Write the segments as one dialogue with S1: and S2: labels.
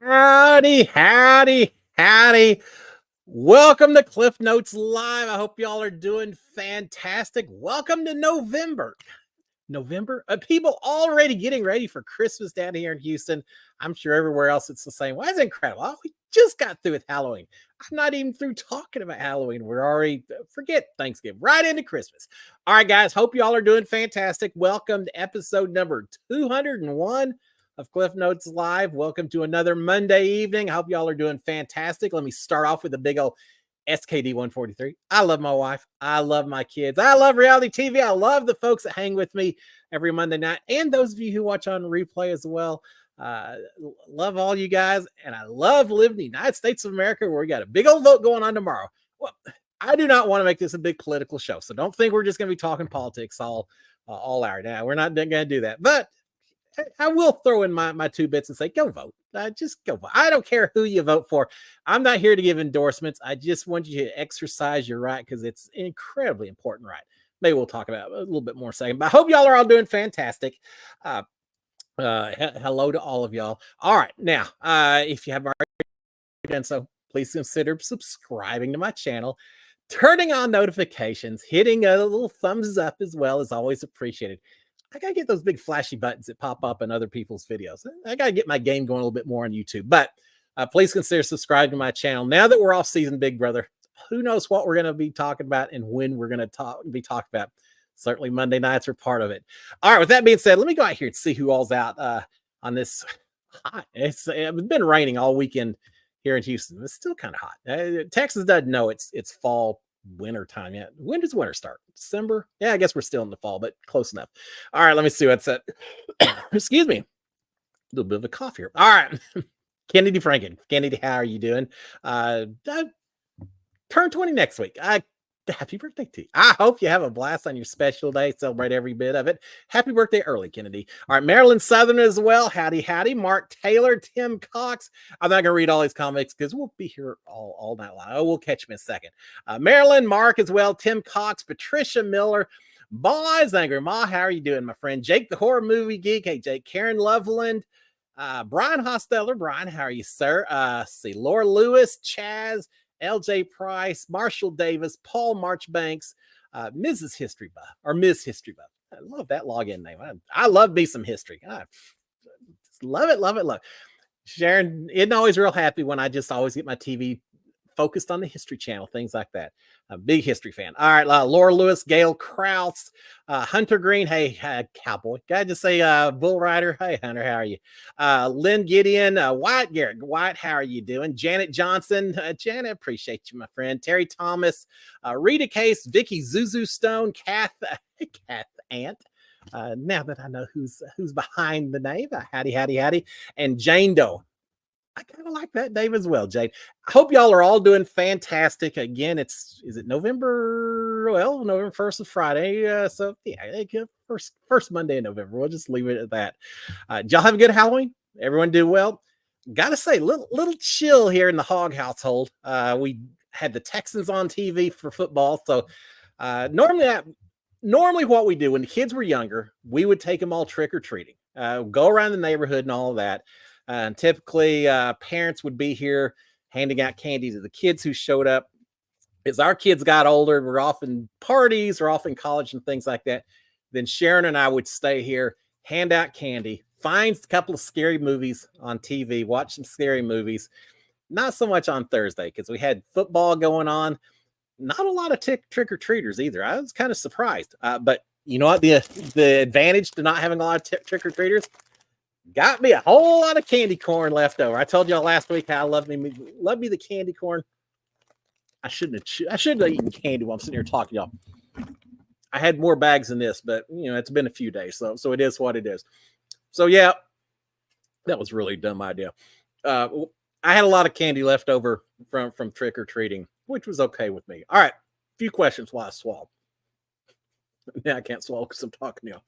S1: Howdy, howdy, howdy. Welcome to Cliff Notes Live. I hope y'all are doing fantastic. Welcome to November. November? People already getting ready for Christmas down here in Houston. I'm sure everywhere else it's the same. Well, that's incredible. Oh, we just got through with Halloween. I'm not even through talking about Halloween. We're already, forget Thanksgiving, right into Christmas. All right, guys, hope y'all are doing fantastic. Welcome to episode number 201 of Cliff Notes Live. Welcome to another Monday evening. I hope y'all are doing fantastic. Let me start off with a big old SKD 143. I love my wife. I love my kids. I love reality TV. I love the folks that hang with me every Monday night, and those of you who watch on replay as well. Love all you guys, and I love living in the United States of America, where we got a big old vote going on tomorrow. Well, I do not want to make this a big political show, so don't think we're just going to be talking politics all hour. Now, we're not going to do that, but I will throw in my two bits and say, go vote. Just go vote. I don't care who you vote for. I'm not here to give endorsements. I just want you to exercise your right, because it's an incredibly important right. Maybe we'll talk about it a little bit more in a second. But I hope y'all are all doing fantastic. Hello to all of y'all. All right. Now, if you have already done so, please consider subscribing to my channel, turning on notifications, hitting a little thumbs up as well is always appreciated. I got to get those big flashy buttons that pop up in other people's videos. I got to get my game going a little bit more on YouTube. But please consider subscribing to my channel. Now that we're off season, Big Brother, who knows what we're going to be talking about and when we're going to be talking about. Certainly Monday nights are part of it. All right, with that being said, let me go out here and see who all's out on this hot. It's been raining all weekend here in Houston. It's still kind of hot. Texas doesn't know it's fall, winter time yet. When does winter start? December? Yeah, I guess we're still in the fall, but close enough. All right, let me see what's that. Excuse me. A little bit of a cough here. All right. Kennedy Franken. Kennedy, how are you doing? I turn 20 next week. Happy birthday to you. I hope you have a blast on your special day. Celebrate every bit of it. Happy birthday early, Kennedy. All right, Marilyn Southern as well. Howdy, howdy. Mark Taylor, Tim Cox. I'm not going to read all these comics because we'll be here all night long. Oh, we'll catch them in a second. Marilyn, Mark as well. Tim Cox, Patricia Miller. Boys, Angry Ma, how are you doing, my friend? Jake, the horror movie geek. Hey, Jake. Karen Loveland. Brian Hosteller. Brian, how are you, sir? See, Laura Lewis, Chaz, LJ Price, Marshall Davis, Paul Marchbanks, Mrs. History Buff, or Ms. History Buff. I love that login name. I love me some history. I love it, love it, love it. Sharon isn't always real happy when I just always get my TV focused on the History Channel, things like that. A big history fan. All right, Laura Lewis, Gail Kraus, Hunter Green. Hey, cowboy. Gotta just say Bull Rider. Hey, Hunter, how are you? Lynn Gideon, Wyatt Garrett. Wyatt, how are you doing? Janet Johnson. Janet, appreciate you, my friend. Terry Thomas, Rita Case, Vicky Zuzu Stone, Kath Ant. Now that I know who's behind the name, howdy, howdy, howdy. And Jane Doe. I kind of like that name as well, Jade. I hope y'all are all doing fantastic. Again, is it November? Well, November 1st is Friday. So yeah, first Monday in November. We'll just leave it at that. Did y'all have a good Halloween? Everyone do well? Gotta say, little chill here in the Hog household. We had the Texans on TV for football. So normally what we do when the kids were younger, we would take them all trick-or-treating. Go around the neighborhood and all of that. And typically parents would be here handing out candy to the kids who showed up. As our kids got older, we're off in parties or off in college and things like that. Then Sharon and I would stay here, hand out candy, find a couple of scary movies on TV, watch some scary movies. Not so much on Thursday because we had football going on. Not a lot of trick-or-treaters either. I was kind of surprised. But you know what? The advantage to not having a lot of trick-or-treaters, got me a whole lot of candy corn left over. I told y'all last week how I love me the candy corn. I shouldn't have eaten candy while I'm sitting here talking to y'all. I had more bags than this, but you know, it's been a few days, so it is what it is. So yeah, that was really a dumb idea. I had a lot of candy left over from trick-or-treating, which was okay with me. All right, a few questions while I swallow. Now I can't swallow because I'm talking to y'all.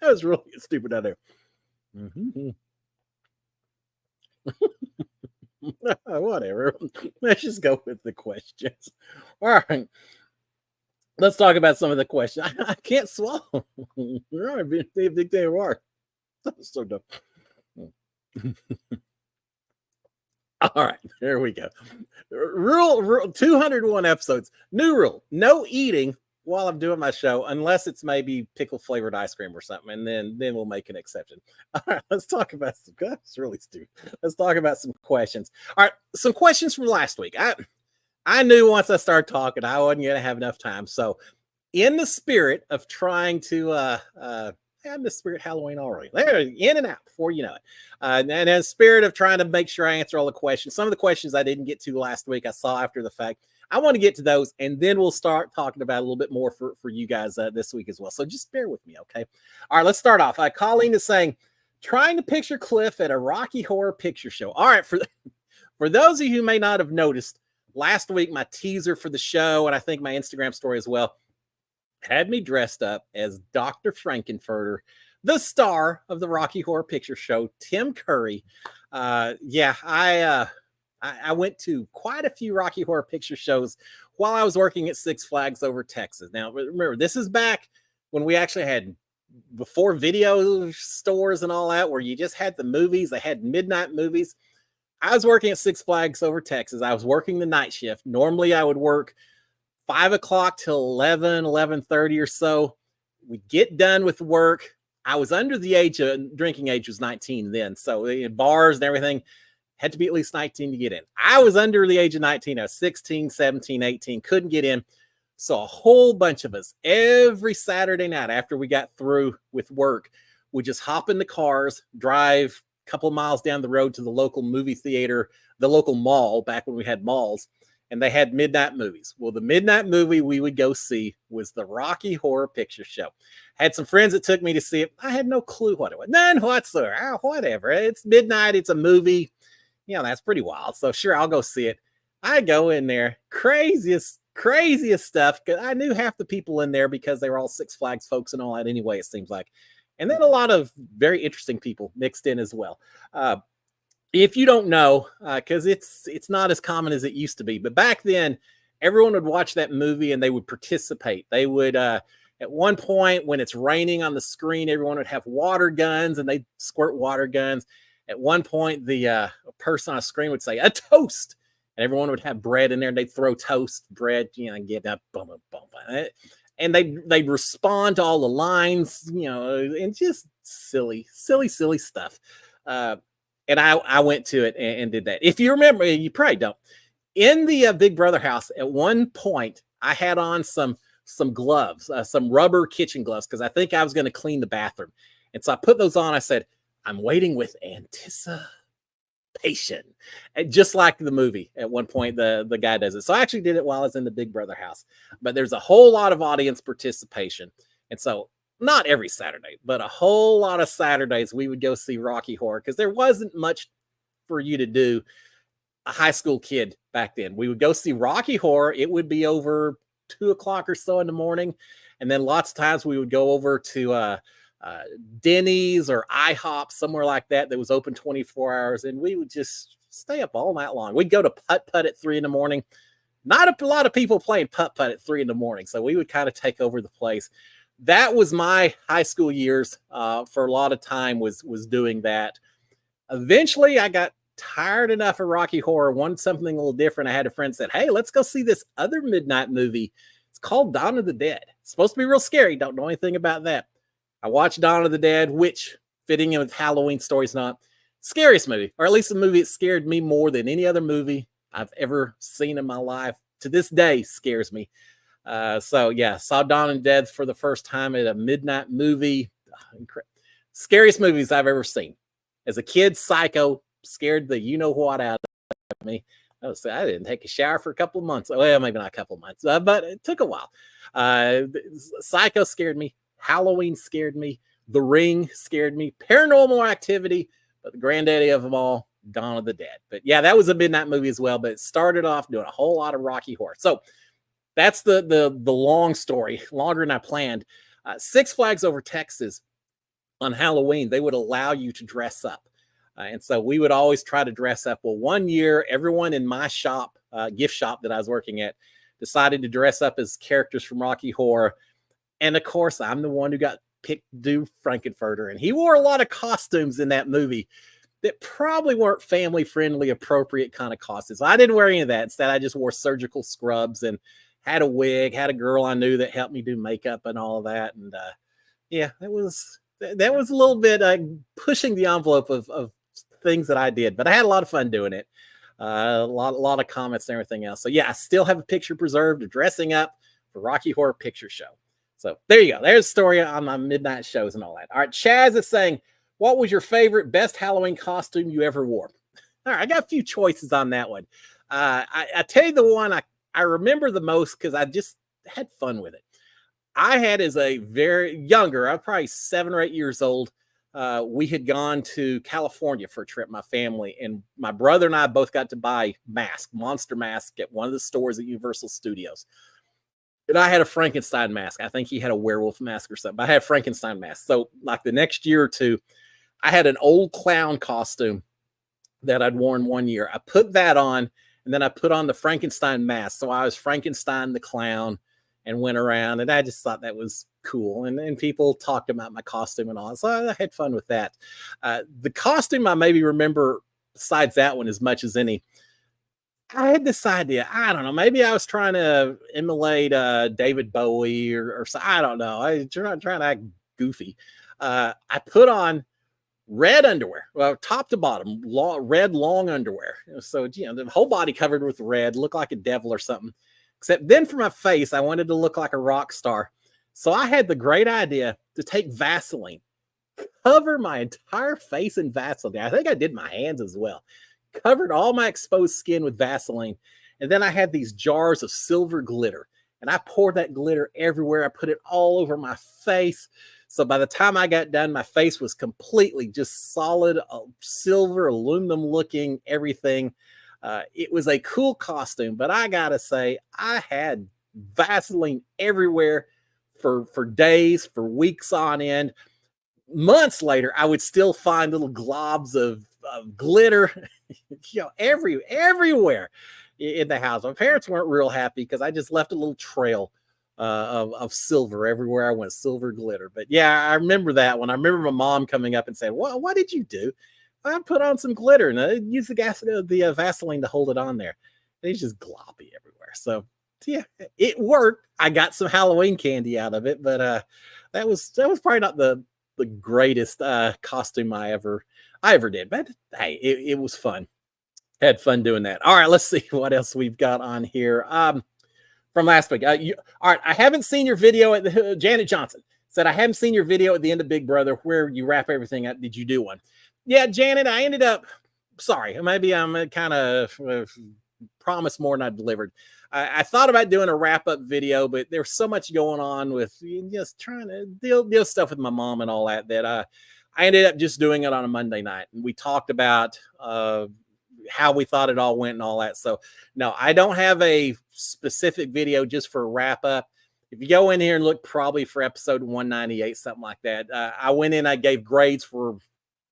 S1: That was really stupid out there. Mm-hmm. Whatever. Let's just go with the questions. All right. Let's talk about some of the questions. I can't swallow. Big day of work. So dumb. All right, there we go. Rule 201 episodes. New rule: no eating while I'm doing my show, unless it's maybe pickle flavored ice cream or something, and then we'll make an exception. All right, let's talk about some. That's really stupid. Let's talk about some questions. All right, some questions from last week. I knew once I started talking, I wasn't going to have enough time. So, in the spirit of trying to have the spirit Halloween already. There, in and out before you know it. And in the spirit of trying to make sure I answer all the questions, some of the questions I didn't get to last week, I saw after the fact. I want to get to those, and then we'll start talking about a little bit more for you guys this week as well. So just bear with me, okay? All right, let's start off. Colleen is saying, trying to picture Cliff at a Rocky Horror Picture Show. All right, for those of you who may not have noticed, last week my teaser for the show, and I think my Instagram story as well, had me dressed up as Dr. Frankenfurter, the star of the Rocky Horror Picture Show, Tim Curry. I went to quite a few Rocky Horror Picture Shows while I was working at Six Flags over Texas. Now, remember, this is back when we actually had, before video stores and all that, where you just had the movies. They had midnight movies. I was working at Six Flags over Texas. I was working the night shift. Normally, I would work 5 o'clock till 11:30 or so. We get done with work. I was under the drinking age was 19 then. So bars and everything had to be at least 19 to get in. I was under the age of 19. I was 16, 17, 18, couldn't get in. So a whole bunch of us every Saturday night after we got through with work, would just hop in the cars, drive a couple of miles down the road to the local movie theater, the local mall back when we had malls. And they had midnight movies. Well, the midnight movie we would go see was the Rocky Horror Picture Show. Had some friends that took me to see it. I had no clue what it was. None whatsoever. Whatever. It's midnight. It's a movie. You know, that's pretty wild. So sure, I'll go see it. I go in there. Craziest stuff. I knew half the people in there because they were all Six Flags folks and all that anyway, it seems like. And then a lot of very interesting people mixed in as well. If you don't know, because it's not as common as it used to be, but back then, everyone would watch that movie and they would participate. They would, at one point, when it's raining on the screen, everyone would have water guns and they'd squirt water guns. At one point, the person on the screen would say, "A toast," and everyone would have bread in there and they'd throw toast, bread, and get up, boom, boom, boom. And they'd respond to all the lines, and just silly stuff. And I went to it and did that. If you remember, you probably don't. In the Big Brother house, at one point, I had on some gloves, some rubber kitchen gloves, because I think I was going to clean the bathroom. And so I put those on. I said, "I'm waiting with anticipation." And just like the movie, at one point, the guy does it. So I actually did it while I was in the Big Brother house. But there's a whole lot of audience participation. And so not every Saturday, but a whole lot of Saturdays, we would go see Rocky Horror because there wasn't much for you to do. A high school kid back then, we would go see Rocky Horror. It would be over 2 o'clock or so in the morning. And then lots of times we would go over to Denny's or IHOP, somewhere like that was open 24 hours. And we would just stay up all night long. We'd go to putt-putt at 3 in the morning. Not a lot of people playing putt-putt at 3 in the morning. So we would kind of take over the place. That was my high school years. For a lot of time was doing that. Eventually, I got tired enough of Rocky Horror, wanted something a little different. I had a friend said, "Hey, let's go see this other midnight movie. It's called Dawn of the Dead. It's supposed to be real scary. Don't know anything about that." I watched Dawn of the Dead, which, fitting in with Halloween stories, not scariest movie, or at least a movie that scared me more than any other movie I've ever seen in my life. To this day, scares me. So yeah, saw Dawn of the Dead for the first time at a midnight movie. Scariest movies I've ever seen. As a kid, Psycho scared the you-know-what out of me. I didn't take a shower for a couple of months. Well, maybe not a couple of months, but it took a while. Psycho scared me. Halloween scared me. The Ring scared me. Paranormal Activity, but the granddaddy of them all, Dawn of the Dead. But yeah, that was a midnight movie as well, but it started off doing a whole lot of Rocky Horror. So that's the long story, longer than I planned. Six Flags over Texas on Halloween, they would allow you to dress up. And so we would always try to dress up. Well, one year, everyone in my shop, gift shop that I was working at, decided to dress up as characters from Rocky Horror. And of course, I'm the one who got picked to do Frankenfurter. And he wore a lot of costumes in that movie that probably weren't family friendly, appropriate kind of costumes. I didn't wear any of that. Instead, I just wore surgical scrubs and had a wig, had a girl I knew that helped me do makeup and all of that. And yeah, that was a little bit pushing the envelope of things that I did, but I had a lot of fun doing it. A lot of comments and everything else. So yeah, I still have a picture preserved of dressing up for Rocky Horror Picture Show. So there you go. There's a story on my midnight shows and all that. All right, Chaz is saying, what was your favorite best Halloween costume you ever wore? All right, I got a few choices on that one. I tell you the one I remember the most because I just had fun with it. I had as a very younger, I'm probably 7 or 8 years old. We had gone to California for a trip, my family, and my brother and I both got to buy monster mask at one of the stores at Universal Studios. And I had a Frankenstein mask. I think he had a werewolf mask or something, but I had a Frankenstein mask. So like the next year or two, I had an old clown costume that I'd worn one year. I put that on, and then I put on the Frankenstein mask. So I was Frankenstein the clown and went around, and I just thought that was cool. And people talked about my costume and all. So I had fun with that. The costume I maybe remember besides that one as much as any, I had this idea. I don't know. Maybe I was trying to emulate David Bowie or so. I don't know. I trying to act goofy. I put on red underwear, well, top to bottom, red long underwear. So, the whole body covered with red, looked like a devil or something. Except then for my face, I wanted to look like a rock star. So I had the great idea to take Vaseline, cover my entire face in Vaseline. I think I did my hands as well. Covered all my exposed skin with Vaseline. And then I had these jars of silver glitter. And I poured that glitter everywhere. I put it all over my face. So by the time I got done, my face was completely just solid silver, aluminum looking, everything. It was a cool costume, but I gotta say, I had Vaseline everywhere for days, for weeks on end. Months later, I would still find little globs of glitter, everywhere in the house. My parents weren't real happy because I just left a little trail of silver everywhere I went, silver glitter. But yeah, I remember that one. I remember my mom coming up and saying, "Well, what did you do?" I put on some glitter and I used the Vaseline to hold it on there. It's just gloppy everywhere. So yeah, it worked. I got some Halloween candy out of it, but that was probably not the greatest costume I ever did. But hey, it was fun. Had fun doing that. All right, let's see what else we've got on here. From last week. All right, I haven't seen your video at the Janet Johnson said, I haven't seen your video at the end of Big Brother where you wrap everything up. Did you do one? Yeah, Janet, I ended up, sorry, maybe I'm kind of promised more than I delivered. I thought about doing a wrap-up video, but there's so much going on with just trying to deal stuff with my mom and all that I ended up just doing it on a Monday night. And we talked about how we thought it all went and all that. So no, I don't have a specific video just for a wrap-up. If you go in here and look probably for episode 198, something like that, I went in, I gave grades for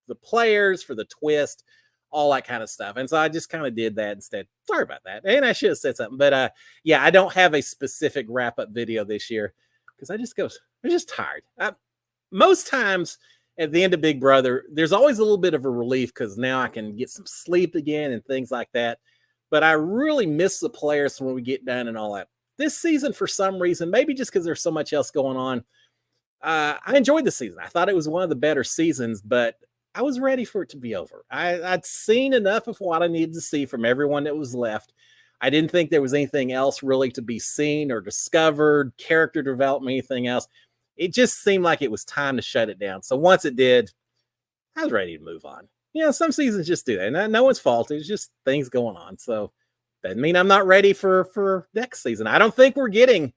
S1: the players, for the twist, all that kind of stuff. And so I just kind of did that instead. Sorry about that. And I should have said something, but yeah, I don't have a specific wrap-up video this year because I'm just tired. Most times at the end of Big Brother, there's always a little bit of a relief because now I can get some sleep again and things like that. But I really miss the players when we get done and all that. This season, for some reason, maybe just because there's so much else going on, I enjoyed the season. I thought it was one of the better seasons, but I was ready for it to be over. I'd seen enough of what I needed to see from everyone that was left. I didn't think there was anything else really to be seen or discovered, character development, anything else. It just seemed like it was time to shut it down. So once it did, I was ready to move on. Some seasons just do that. And no one's fault. It's just things going on. So doesn't mean I'm not ready for next season. I don't think we're getting,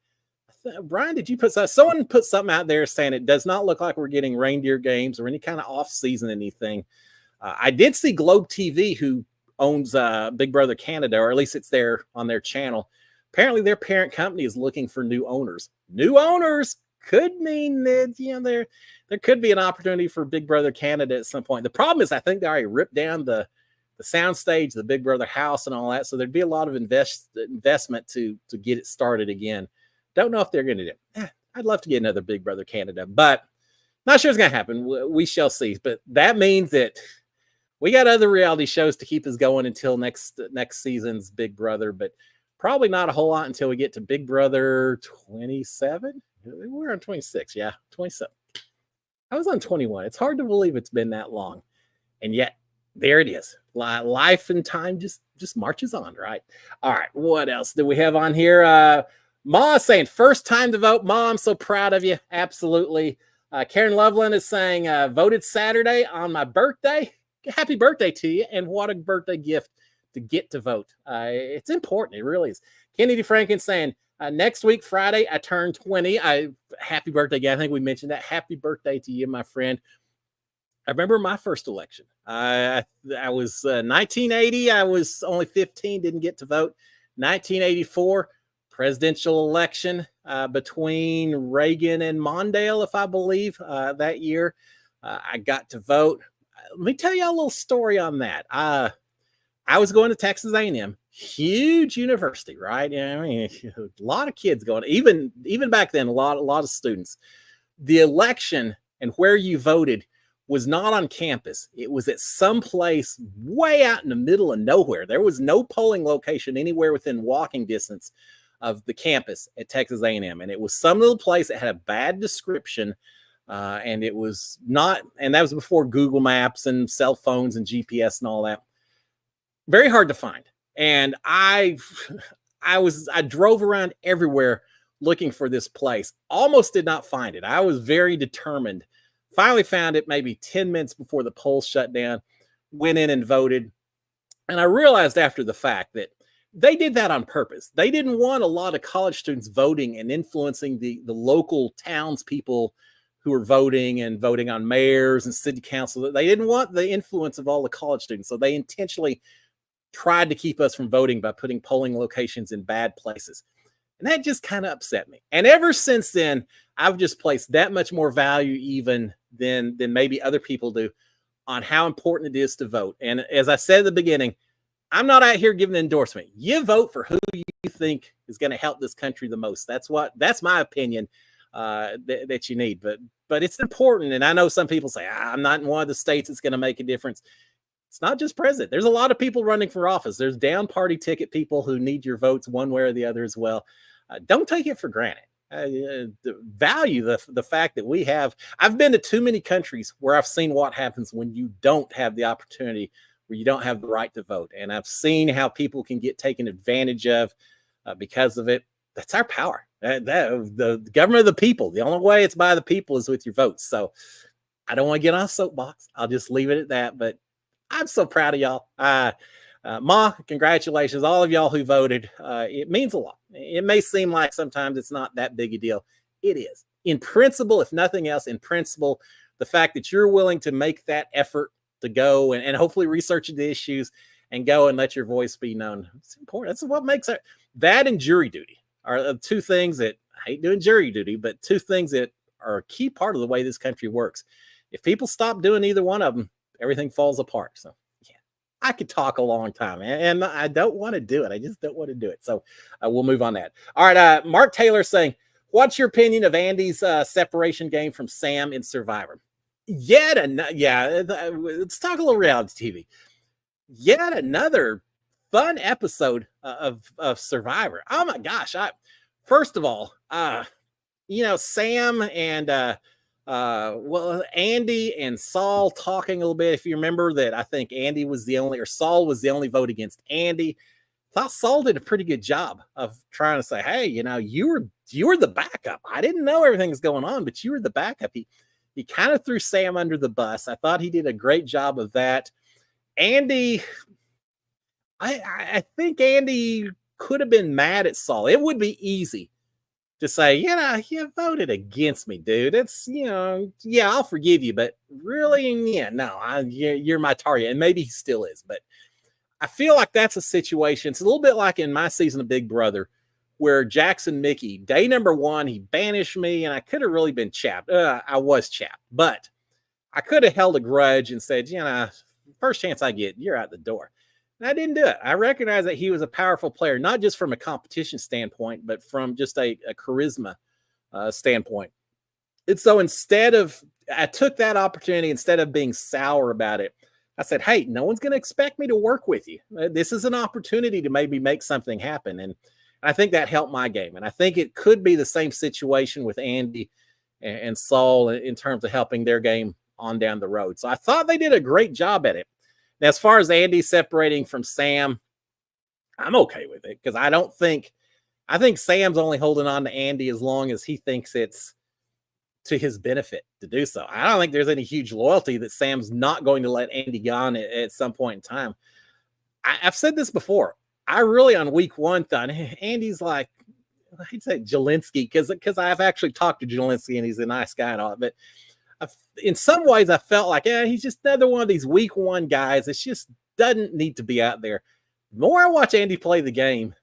S1: Brian, did you someone put something out there saying it does not look like we're getting reindeer games or any kind of off-season anything. I did see Globe TV, who owns Big Brother Canada, or at least it's there on their channel. Apparently their parent company is looking for new owners. New owners could mean that there could be an opportunity for Big Brother Canada at some point. The problem is I think they already ripped down the the soundstage, the Big Brother house, and all that. So there'd be a lot of investment to get it started again. Don't know if they're going to do it. I'd love to get another Big Brother Canada, but not sure it's going to happen. We shall see. But that means that we got other reality shows to keep us going until next season's Big Brother, but probably not a whole lot until we get to Big Brother 27. We're on 26. Yeah, 27. I was on 21. It's hard to believe it's been that long. And yet, there it is. Life and time just marches on, right? All right, what else do we have on here? Ma saying, first time to vote. Ma, I'm so proud of you. Absolutely. Karen Loveland is saying, voted Saturday on my birthday. Happy birthday to you. And what a birthday gift to get to vote. It's important. It really is. Kennedy Franken saying, next week, Friday, I turn 20. Happy birthday again. I think we mentioned that. Happy birthday to you, my friend. I remember my first election. I was 1980. I was only 15, didn't get to vote. 1984, presidential election between Reagan and Mondale, if I believe, that year. I got to vote. Let me tell you a little story on that. I was going to Texas A&M, huge university, right? I mean, a lot of kids going. Even back then, a lot of students. The election and where you voted was not on campus. It was at some place way out in the middle of nowhere. There was no polling location anywhere within walking distance of the campus at Texas A&M, and it was some little place that had a bad description. And it was not, and that was before Google Maps and cell phones and GPS and all that. Very hard to find. And I drove around everywhere looking for this place. Almost did not find it. I was very determined. Finally found it maybe 10 minutes before the polls shut down. Went in and voted. And I realized after the fact that they did that on purpose. They didn't want a lot of college students voting and influencing the local townspeople who were voting and voting on mayors and city council. They didn't want the influence of all the college students. So they intentionally tried to keep us from voting by putting polling locations in bad places. And that just kind of upset me. And ever since then, I've just placed that much more value even than maybe other people do on how important it is to vote. And as I said at the beginning, I'm not out here giving an endorsement. You vote for who you think is going to help this country the most. That's my opinion that you need. But it's important. And I know some people say, I'm not in one of the states that's going to make a difference. It's not just president. There's a lot of people running for office. There's down party ticket people who need your votes one way or the other as well. Don't take it for granted. Value the fact that we have. I've been to too many countries where I've seen what happens when you don't have the opportunity, where you don't have the right to vote. And I've seen how people can get taken advantage of because of it. That's our power. The government of the people. The only way it's by the people is with your votes. So I don't want to get on a soapbox. I'll just leave it at that. But I'm so proud of y'all. Ma, congratulations, all of y'all who voted. It means a lot. It may seem like sometimes it's not that big a deal. It is. In principle, if nothing else, in principle, the fact that you're willing to make that effort to go and hopefully research the issues and go and let your voice be known, it's important. That's what makes it. That and jury duty are two things that, I hate doing jury duty, but two things that are a key part of the way this country works. If people stop doing either one of them, everything falls apart. So yeah, I could talk a long time and I don't want to do it. I just don't want to do it. So we'll move on that. All right. Mark Taylor saying, what's your opinion of Andy's separation game from Sam in Survivor? Let's talk a little reality TV. Yet another fun episode of Survivor. Oh my gosh. First of all, Sam and Andy and Saul talking a little bit. If you remember that, I think Saul was the only vote against Andy. Thought Saul did a pretty good job of trying to say, hey, you were the backup. I didn't know everything was going on, but you were the backup. He kind of threw Sam under the bus. I thought he did a great job of that. Andy, I think Andy could have been mad at Saul. It would be easy to say, you voted against me, dude. It's, I'll forgive you, but really, you're my target. And maybe he still is, but I feel like that's a situation. It's a little bit like in my season of Big Brother, where Jackson Mickey, day number 1, he banished me and I could have really been chapped. I was chapped, but I could have held a grudge and said, first chance I get, you're out the door. And I didn't do it. I recognized that he was a powerful player, not just from a competition standpoint, but from just a charisma standpoint. And so I took that opportunity instead of being sour about it. I said, hey, no one's going to expect me to work with you. This is an opportunity to maybe make something happen. And I think that helped my game. And I think it could be the same situation with Andy and Saul in terms of helping their game on down the road. So I thought they did a great job at it. Now, as far as Andy separating from Sam, I'm okay with it because I think Sam's only holding on to Andy as long as he thinks it's to his benefit to do so. I don't think there's any huge loyalty that Sam's not going to let Andy go on at some point in time. I've said this before. I really on week one thought Andy's like, I'd say Jelinski because I've actually talked to Jelinski and he's a nice guy and all, but in some ways I felt like, he's just another one of these week one guys that just doesn't need to be out there. The more I watch Andy play the game,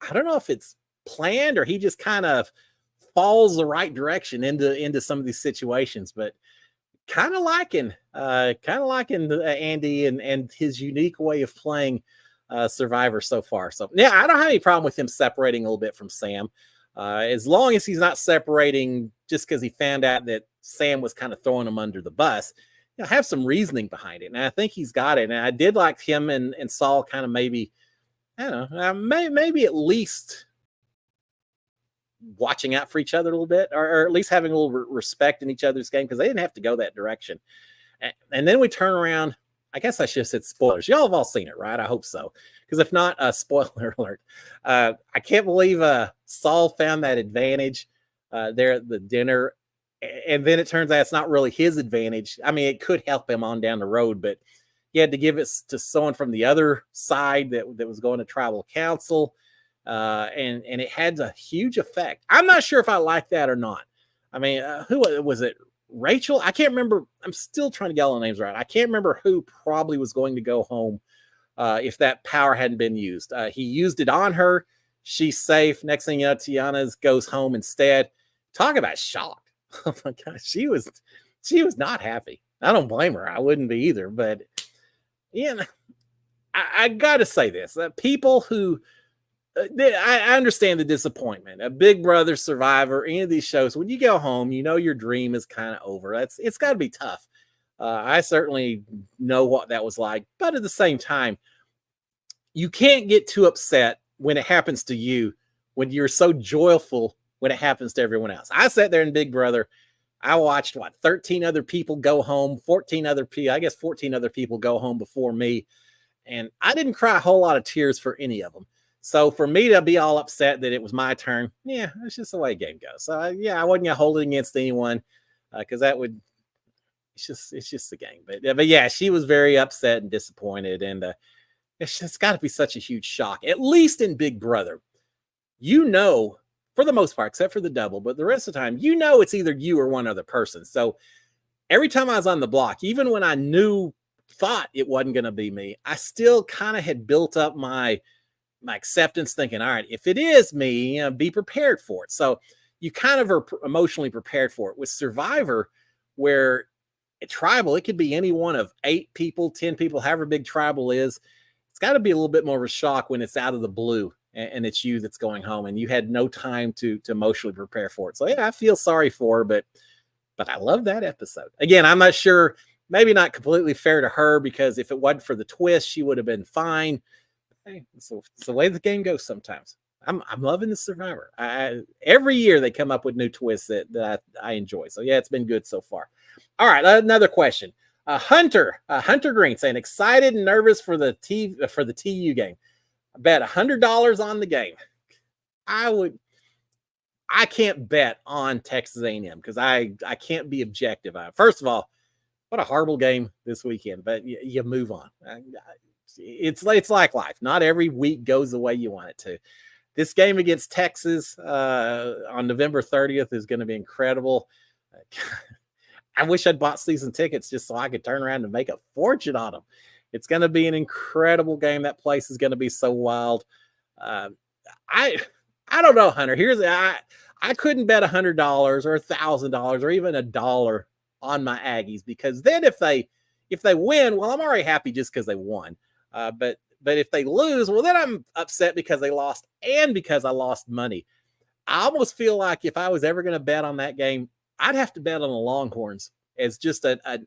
S1: I don't know if it's planned or he just kind of falls the right direction into some of these situations, but kind of liking Andy and his unique way of playing Survivor so far. So yeah, I don't have any problem with him separating a little bit from Sam, as long as he's not separating just because he found out that Sam was kind of throwing him under the bus. Have some reasoning behind it, and I think he's got it. And I did like him and Saul kind of maybe, I don't know, maybe at least watching out for each other a little bit, or at least having a little respect in each other's game because they didn't have to go that direction. And then we turn around. I guess I should have said spoilers. Y'all have all seen it, right? I hope so. Because if not, spoiler alert. I can't believe Saul found that advantage there at the dinner. And then it turns out it's not really his advantage. I mean, it could help him on down the road, but he had to give it to someone from the other side that was going to tribal council. And it had a huge effect. I'm not sure if I like that or not. I mean, who was it? Rachel? I can't remember. I'm still trying to get all the names right. I can't remember who probably was going to go home if that power hadn't been used. He used it on her. She's safe. Next thing you know, Tiana goes home instead. Talk about shocked. Oh my gosh, she was not happy. I don't blame her. I wouldn't be either. But I got to say this: people who I understand the disappointment. A Big Brother, Survivor, any of these shows, when you go home, you know your dream is kind of over. It's got to be tough. I certainly know what that was like, but at the same time, you can't get too upset when it happens to you, when you're so joyful when it happens to everyone else. I sat there in Big Brother. I watched 13 other people go home, 14 other people go home before me. And I didn't cry a whole lot of tears for any of them. So for me to be all upset that it was my turn, it's just the way the game goes. So I wasn't gonna hold it against anyone because that would, it's just the game. But yeah, she was very upset and disappointed, and it's just got to be such a huge shock. At least in Big Brother, for the most part, except for the double, but the rest of the time, it's either you or one other person. So every time I was on the block, even when I thought it wasn't going to be me, I still kind of had built up my acceptance, thinking, all right, if it is me, be prepared for it. So you kind of are emotionally prepared for it. With Survivor, where at Tribal, it could be any one of 8 people, 10 people, however big Tribal is. It's got to be a little bit more of a shock when it's out of the blue and it's you that's going home and you had no time to emotionally prepare for it. So yeah, I feel sorry for her, but I love that episode. Again, I'm not sure, maybe not completely fair to her, because if it wasn't for the twist, she would have been fine. Hey, so it's the way the game goes sometimes. I'm loving the Survivor. Every year they come up with new twists that I enjoy. So yeah, it's been good so far. All right, another question. Hunter Green saying, excited and nervous for the TU game. I bet $100 on the game. I can't bet on Texas A&M because I can't be objective. First of all, what a horrible game this weekend, but you move on. It's like life. Not every week goes the way you want it to. This game against Texas on November 30th is going to be incredible. I wish I'd bought season tickets just so I could turn around and make a fortune on them. It's going to be an incredible game. That place is going to be so wild. I don't know, Hunter. I couldn't bet $100 or $1,000 or even $1 on my Aggies, because then if they win, well, I'm already happy just because they won. But But if they lose, well, then I'm upset because they lost and because I lost money. I almost feel like if I was ever going to bet on that game, I'd have to bet on the Longhorns as just a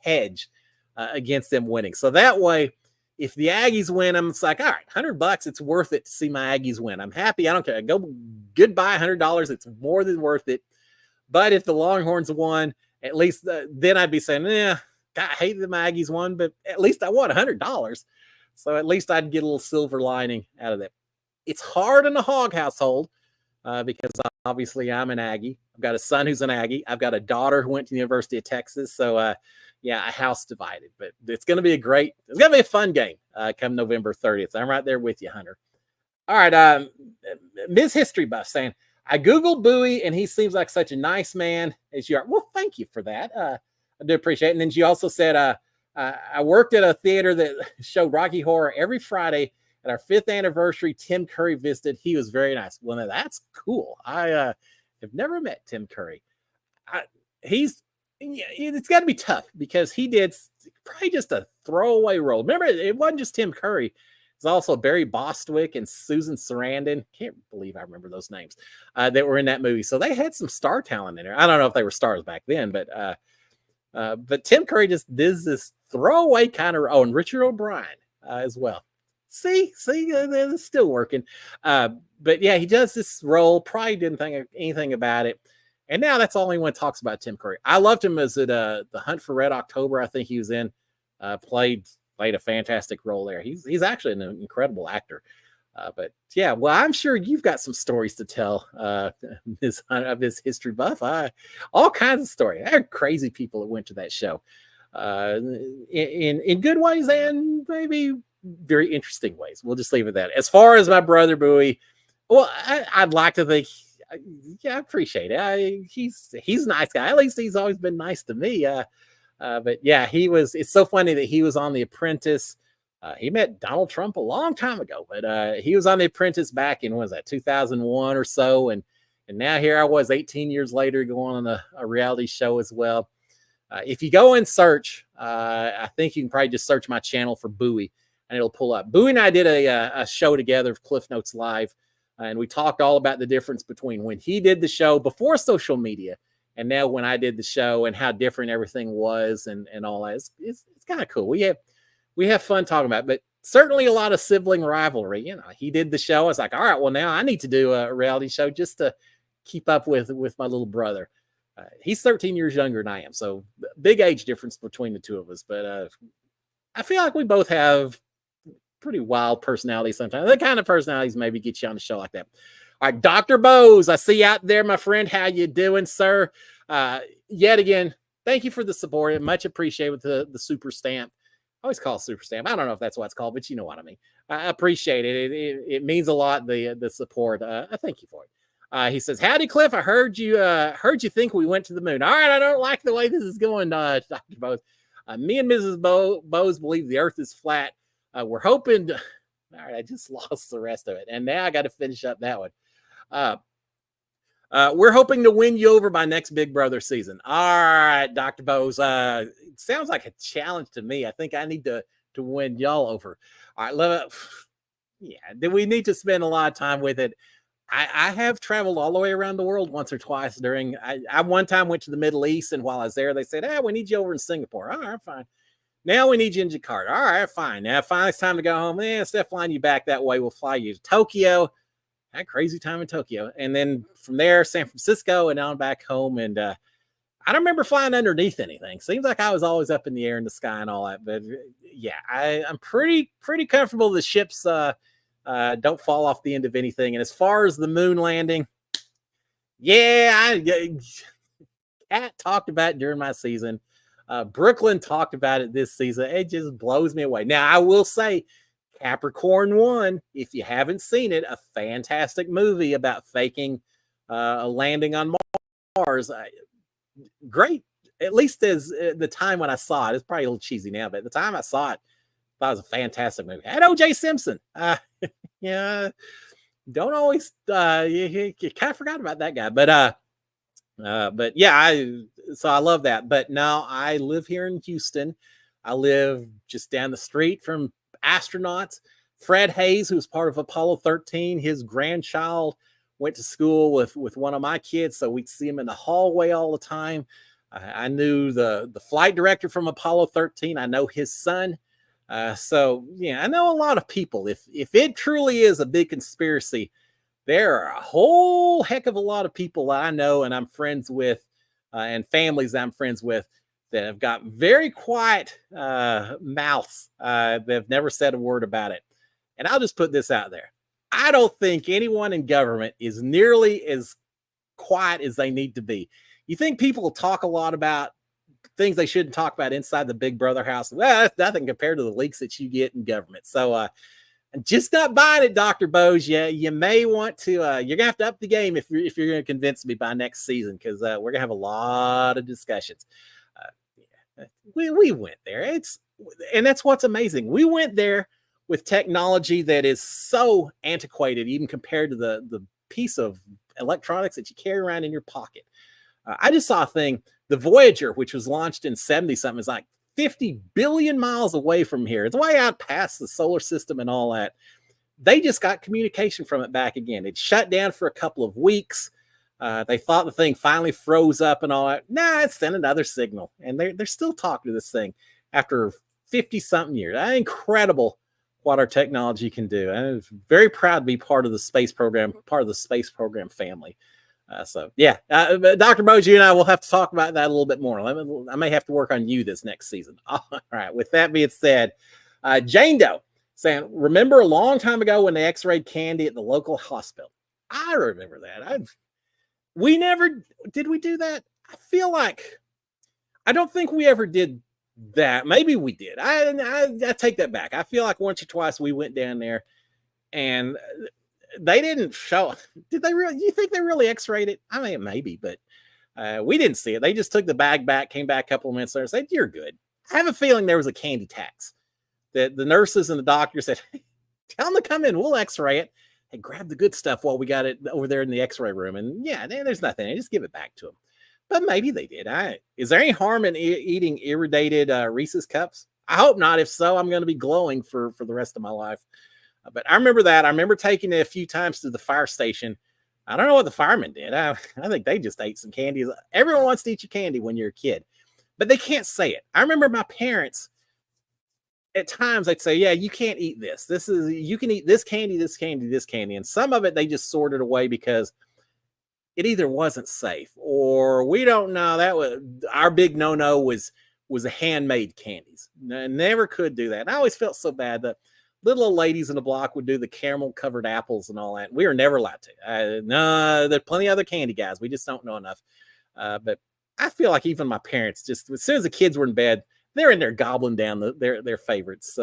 S1: hedge against them winning. So that way, if the Aggies win, I'm like, all right, $100, it's worth it to see my Aggies win. I'm happy. I don't care. Go goodbye, $100. It's more than worth it. But if the Longhorns won, at least then I'd be saying, yeah, I hate that my Aggies won, but at least I won $100. So at least I'd get a little silver lining out of that. It's hard in the Hog household because obviously I'm an Aggie. I've got a son who's an Aggie. I've got a daughter who went to the University of Texas. So, yeah, a house divided. But it's going to be a fun game come November 30th. I'm right there with you, Hunter. All right, Ms. History Buff saying, I Googled Bowie, and he seems like such a nice man as you are. Well, thank you for that. I do appreciate it. And then she also said, I worked at a theater that showed Rocky Horror every Friday. At our 5th anniversary, Tim Curry visited. He was very nice. Well, now that's cool. I have never met Tim Curry. It's got to be tough because he did probably just a throwaway role. Remember, it wasn't just Tim Curry. It's also Barry Bostwick and Susan Sarandon. Can't believe I remember those names that were in that movie. So they had some star talent in there. I don't know if they were stars back then, but Tim Curry just does this throwaway kind of. Oh, and Richard O'Brien as well. See, it's still working. But yeah, he does this role. Probably didn't think anything about it. And now that's all anyone talks about Tim Curry. I loved him as The Hunt for Red October. I think he was in, played a fantastic role there. He's actually an incredible actor. But yeah, well, I'm sure you've got some stories to tell, this History Buff. All kinds of stories. There are crazy people that went to that show, in good ways and maybe very interesting ways. We'll just leave it at that. As far as my brother Bowie, well, I'd like to think, yeah, I appreciate it. He's a nice guy. At least he's always been nice to me. But yeah, it's so funny that he was on The Apprentice. He met Donald Trump a long time ago, but he was on The Apprentice back in, what was that, 2001 or so. And now here I was 18 years later going on a reality show as well. If you go and search, I think you can probably just search my channel for Bowie and it'll pull up. Bowie and I did a show together, Cliff Notes Live, and we talked all about the difference between when he did the show before social media and now when I did the show and how different everything was and all that. It's kind of cool. We have fun talking about it, but certainly a lot of sibling rivalry. You know, he did the show. I was like, all right, well, now I need to do a reality show just to keep up with my little brother. He's 13 years younger than I am, so big age difference between the two of us. But I feel like we both have pretty wild personalities sometimes. The kind of personalities maybe get you on a show like that. All right, Dr. Bose, I see you out there, my friend. How you doing, sir? Yet again, thank you for the support. Much appreciated with the super stamp. I always call it super stamp. I don't know if that's what it's called, but you know what I mean. I appreciate it. It means a lot, the support. I thank you for it. He says, howdy, Cliff. I heard you think we went to the moon. All right, I don't like the way this is going, Dr. Bose. Me and Mrs. Bose believe the earth is flat. We're hoping to, all right, I just lost the rest of it. And now I got to finish up that one. We're hoping to win you over by next Big Brother season. All right, Dr. Bose. It sounds like a challenge to me. I think I need to win y'all over. All right, yeah, we need to spend a lot of time with it. I have traveled all the way around the world once or twice during, I one time went to the Middle East, and while I was there, they said, we need you over in Singapore. All right, fine. Now we need you in Jakarta. All right, fine. Now finally it's time to go home. Instead of flying you back that way, we'll fly you to Tokyo. Had a crazy time in Tokyo. And then from there, San Francisco, and on back home. And I don't remember flying underneath anything. Seems like I was always up in the air in the sky and all that. But yeah, I'm pretty comfortable the ships don't fall off the end of anything. And as far as the moon landing, yeah, Kat talked about it during my season. Brooklyn talked about it this season. It just blows me away. Now, I will say, Capricorn 1, if you haven't seen it, a fantastic movie about faking a landing on Mars. Great, at least as the time when I saw it. It's probably a little cheesy now, but at the time I saw it, I thought it was a fantastic movie. And O.J. Simpson. Yeah, don't always, you kind of forgot about that guy. But yeah, so I love that. But now I live here in Houston. I live just down the street from astronauts. Fred Hayes, who was part of Apollo 13, his grandchild went to school with one of my kids, so we'd see him in the hallway all the time. I knew the flight director from Apollo 13. I know his son. So yeah, I know a lot of people. If it truly is a big conspiracy, there are a whole heck of a lot of people I know and I'm friends with, and families I'm friends with that have got very quiet mouths. They've never said a word about it. And I'll just put this out there. I don't think anyone in government is nearly as quiet as they need to be. You think people talk a lot about things they shouldn't talk about inside the Big Brother house? Well, that's nothing compared to the leaks that you get in government. So I'm just not buying it, Dr. Bose. Yeah, you may want to, you're gonna have to up the game if you're gonna convince me by next season, because we're gonna have a lot of discussions. We went there. And that's what's amazing. We went there with technology that is so antiquated, even compared to the piece of electronics that you carry around in your pocket. I just saw a thing, the Voyager, which was launched in 70 something, is like 50 billion miles away from here. It's way out past the solar system and all that. They just got communication from it back again. It shut down for a couple of weeks. They thought the thing finally froze up and all that. Nah, it sent another signal. And they're still talking to this thing after 50 something years. Incredible what our technology can do. I'm very proud to be part of the space program, family. So yeah, Dr. Bose, you and I will have to talk about that a little bit more. I may have to work on you this next season. All right. With that being said, Jane Doe saying, remember a long time ago when they x-rayed candy at the local hospital? I remember that. We never did. We do that? I feel like I don't think we ever did that. Maybe we did. I take that back. I feel like once or twice we went down there and they didn't show. Did they really? You think they really x-rayed it? I mean, maybe, but we didn't see it. They just took the bag back, came back a couple of minutes later, and said, "You're good." I have a feeling there was a candy tax. That the nurses and the doctor said, hey, "Tell them to come in. We'll x-ray it and grab the good stuff while we got it over there in the x-ray room." And yeah, there's nothing. Just give it back to them. But maybe they did. Is there any harm in eating irradiated Reese's cups? I hope not. If so, I'm going to be glowing for the rest of my life. But I remember that. I remember taking it a few times to the fire station. I don't know what the firemen did. I think they just ate some candy. Everyone wants to eat your candy when you're a kid, but they can't say it. I remember my parents, at times they'd say, yeah, you can't eat this. You can eat this candy, this candy, this candy. And some of it, they just sorted away because it either wasn't safe or we don't know. That was our big no-no was the handmade candies. Never could do that. And I always felt so bad that little old ladies in the block would do the caramel covered apples and all that. We were never allowed to. No, there's plenty of other candy guys. We just don't know enough. But I feel like even my parents, just as soon as the kids were in bed, they're in there gobbling down their favorites.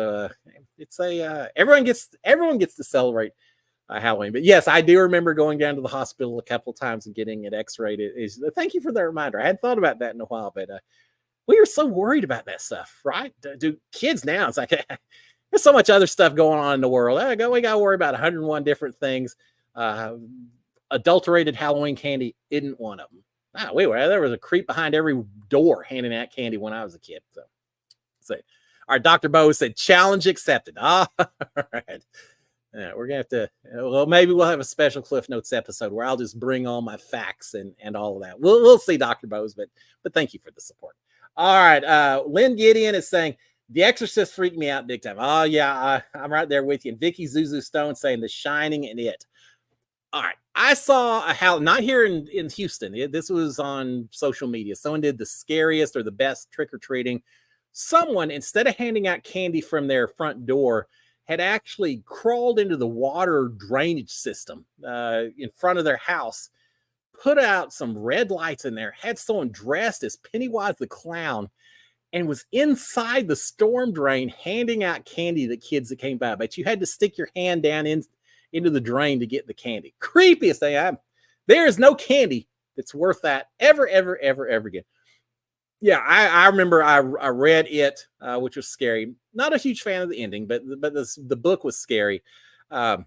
S1: It's everyone gets to celebrate Halloween. But yes, I do remember going down to the hospital a couple of times and getting it x-rayed. Thank you for the reminder. I hadn't thought about that in a while, but we were so worried about that stuff, right? Do kids now, it's like there's so much other stuff going on in the world. We got to worry about 101 different things. Adulterated Halloween candy isn't one of them. There was a creep behind every door handing out candy when I was a kid. So our Dr. Bose said, challenge accepted. All right. Yeah, we're going to have to, maybe we'll have a special Cliff Notes episode where I'll just bring all my facts and all of that. We'll see, Dr. Bose, but thank you for the support. All right. Lynn Gideon is saying, The Exorcist freaked me out big time. Oh, yeah, I'm right there with you. And Vicky Zuzu Stone saying The Shining and It. All right. I saw not here in Houston. This was on social media. Someone did the scariest or the best trick-or-treating. Someone, instead of handing out candy from their front door, had actually crawled into the water drainage system in front of their house, put out some red lights in there, had someone dressed as Pennywise the Clown, and was inside the storm drain handing out candy to kids that came by. But you had to stick your hand down into the drain to get the candy. Creepiest thing. There is no candy that's worth that ever again. Yeah, I remember I read it, which was scary. Not a huge fan of the ending, but the book was scary. Kind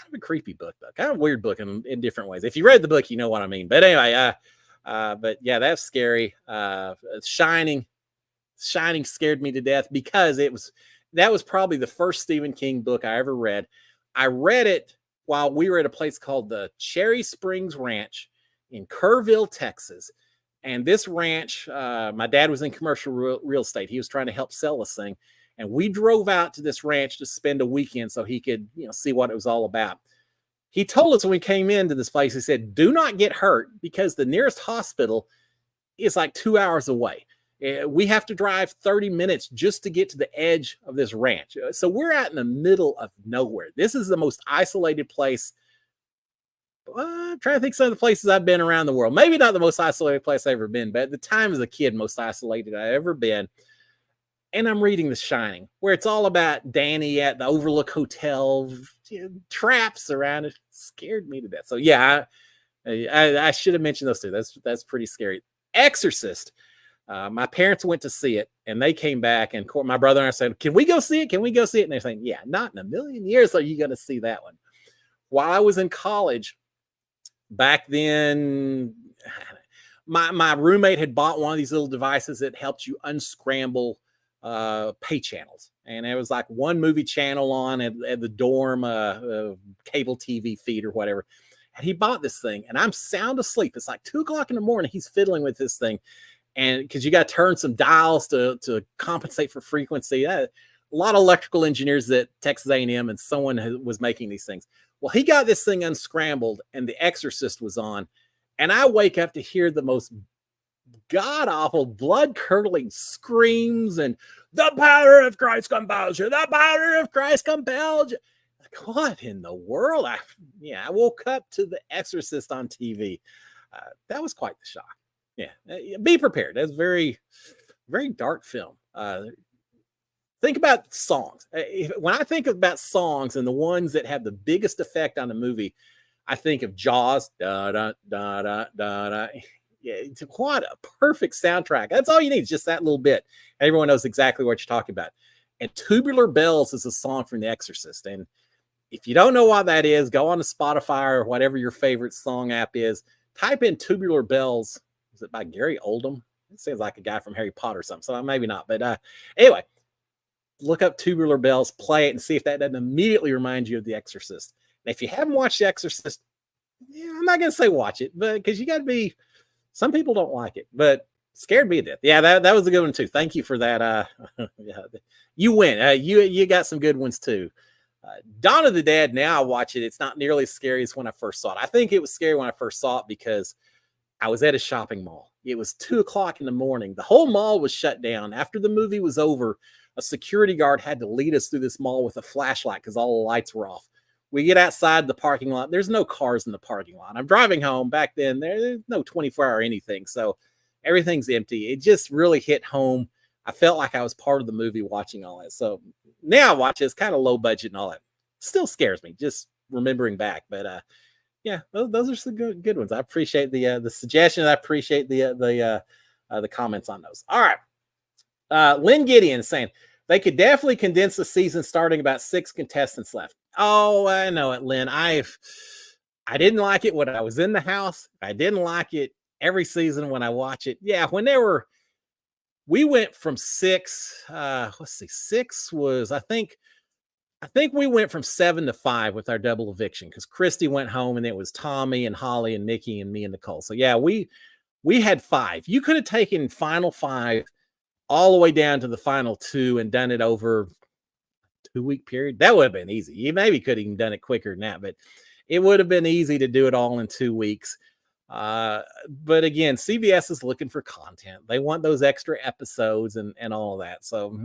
S1: of a creepy book, though. Kind of a weird book in different ways. If you read the book, you know what I mean. But anyway, but yeah, that's scary. Shining scared me to death because it was that was probably the first Stephen King book I ever read. I read it while we were at a place called the Cherry Springs Ranch in Kerrville, Texas. And this ranch, my dad was in commercial real estate. He was trying to help sell this thing. And we drove out to this ranch to spend a weekend so he could, see what it was all about. He told us when we came into this place, he said, do not get hurt because the nearest hospital is like 2 hours away. We have to drive 30 minutes just to get to the edge of this ranch. So we're out in the middle of nowhere. This is the most isolated place. I'm trying to think some of the places I've been around the world. Maybe not the most isolated place I've ever been, but at the time as a kid, most isolated I've ever been. And I'm reading The Shining, where it's all about Danny at the Overlook Hotel, traps around it. Scared me to death. So yeah, I should have mentioned those two. That's pretty scary. Exorcist. My parents went to see it, and they came back, and my brother and I said, "Can we go see it? Can we go see it?" And they're saying, "Yeah, not in a million years are you going to see that one." While I was in college, back then, my roommate had bought one of these little devices that helped you unscramble pay channels, and it was like one movie channel on at the dorm cable TV feed or whatever. And he bought this thing, and I'm sound asleep. It's like 2 o'clock in the morning. He's fiddling with this thing, and because you got to turn some dials to compensate for frequency. A lot of electrical engineers at Texas A&M, and someone was making these things. Well, he got this thing unscrambled, and The Exorcist was on, and I wake up to hear the most god-awful, blood-curdling screams and the power of Christ compels you, the power of Christ compels you. Like, what in the world? I woke up to The Exorcist on TV. That was quite the shock. Yeah, be prepared. That's very, very dark film. Think about songs. When I think about songs and the ones that have the biggest effect on the movie, I think of Jaws. Da da da da da da. Yeah, what a perfect soundtrack. That's all you need, just that little bit. Everyone knows exactly what you're talking about. And Tubular Bells is a song from The Exorcist. And if you don't know what that is, go on to Spotify or whatever your favorite song app is. Type in Tubular Bells. Is it by Gary Oldham? It sounds like a guy from Harry Potter or something. So maybe not. But anyway, look up Tubular Bells, play it, and see if that doesn't immediately remind you of The Exorcist. And if you haven't watched The Exorcist, I'm not going to say watch it, but because you got to be. Some people don't like it, but scared me to death. Yeah, that was a good one too. Thank you for that. Yeah, you win. You got some good ones too. Dawn of the Dead. Now I watch it. It's not nearly as scary as when I first saw it. I think it was scary when I first saw it because I was at a shopping mall. It was 2 o'clock in the morning. The whole mall was shut down. After the movie was over, a security guard had to lead us through this mall with a flashlight because all the lights were off. We get outside the parking lot. There's no cars in the parking lot. I'm driving home. Back then, there's no 24-hour anything. So everything's empty. It just really hit home. I felt like I was part of the movie watching all that. So now I watch it. It's kind of low budget and all that. Still scares me just remembering back. But yeah, those are some good ones. I appreciate the suggestion. I appreciate the comments on those. All right. Lynn Gideon is saying, they could definitely condense the season starting about 6 contestants left. Oh, I know it, Lynn. I didn't like it when I was in the house. I didn't like it every season when I watch it. Yeah, we went from 6. Let's see, 6 was I think we went from 7 to 5 with our double eviction because Christy went home and it was Tommy and Holly and Nikki and me and Nicole. So yeah, we had 5. You could have taken final 5 all the way down to the final 2 and done it over 2-week period. That would have been easy. You maybe could have even done it quicker than that, but it would have been easy to do it all in 2 weeks. But again, CBS is looking for content. They want those extra episodes and all of that. So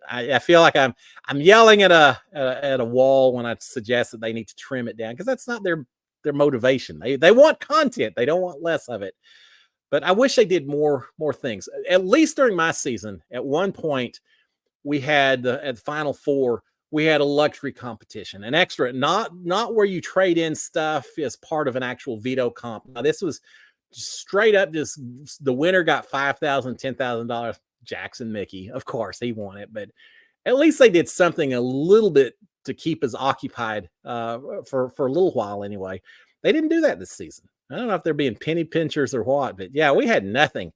S1: I feel like I'm yelling at a wall when I suggest that they need to trim it down because that's not their motivation. They want content. They don't want less of it. But I wish they did more things. At least during my season, at one point, we had at the Final 4, we had a luxury competition, an extra, not where you trade in stuff as part of an actual veto comp. Now, this was straight up just the winner got $5,000, $10,000. Jackson Mickey, of course, he won it, but at least they did something a little bit to keep us occupied for a little while anyway. They didn't do that this season. I don't know if they're being penny pinchers or what, but yeah, we had nothing